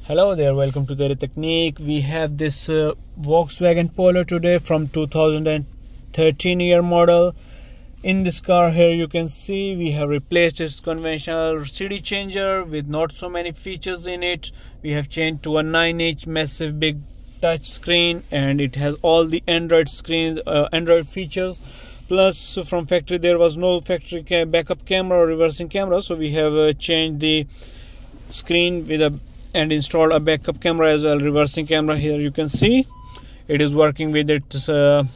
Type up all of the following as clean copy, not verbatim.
Hello there, welcome to Tereteknik. We have this Volkswagen Polo today from 2013 year model. In this car here you can see we have replaced its conventional CD changer with not so many features in it. We have changed to a 9-inch massive big touch screen, and it has all the Android screens, Android features. Plus from factory there was no factory backup camera or reversing camera, so we have changed the screen with and installed a backup camera as well, reversing camera. Here you can see it is working with its all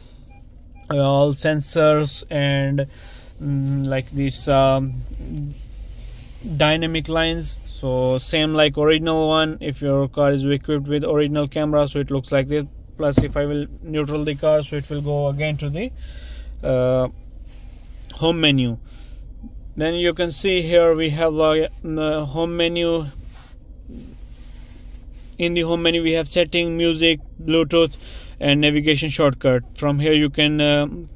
sensors and like these dynamic lines, so same like original one. If your car is equipped with original camera, so it looks like this. Plus if I will neutral the car, so it will go again to the home menu. Then you can see here we have a home menu. In the home menu we have setting, music, Bluetooth and navigation shortcut. From here you can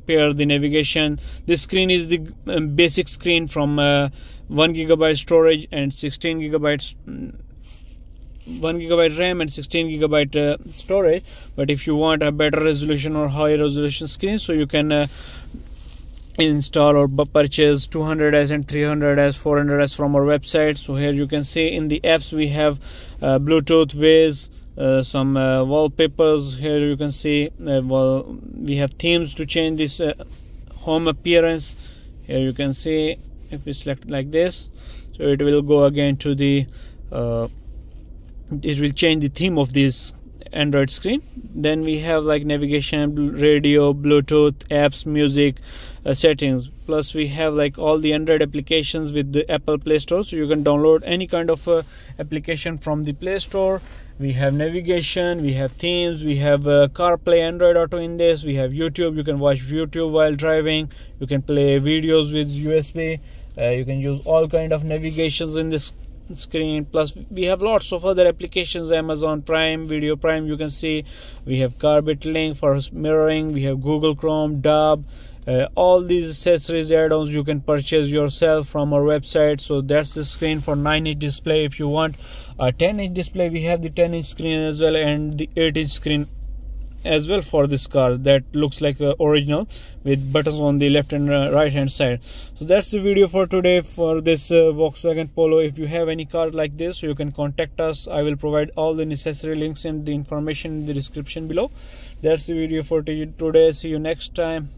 pair the navigation. This screen is the basic screen from 1 GB storage and 16 GB 1 GB RAM and 16 GB storage. But if you want a better resolution or higher resolution screen, so you can install or purchase 200S and 300S 400S from our website. So here you can see in the apps we have Bluetooth, Waze, some wallpapers. Here you can see we have themes to change this home appearance. Here you can see if we select like this, so it will go again to the it will change the theme of this Android screen. Then we have like navigation, radio, Bluetooth, apps, music, settings. Plus we have like all the Android applications with the Apple Play Store, so you can download any kind of application from the Play Store. We have navigation, we have themes, we have Carplay, Android Auto in this. We have YouTube, you can watch YouTube while driving, you can play videos with USB, you can use all kind of navigations in this screen. Plus we have lots of other applications, Amazon Prime, Video Prime. You can see we have Carbit link for mirroring, we have Google Chrome, Dub, all these accessories, add-ons you can purchase yourself from our website. So that's the screen for 9-inch display. If you want a 10-inch display, we have the 10-inch screen as well, and the 8-inch screen as well for this car that looks like original with buttons on the left and right hand side. So that's the video for today for this Volkswagen Polo. If you have any car like this, you can contact us. I will provide all the necessary links and the information in the description below. That's the video for today. See you next time.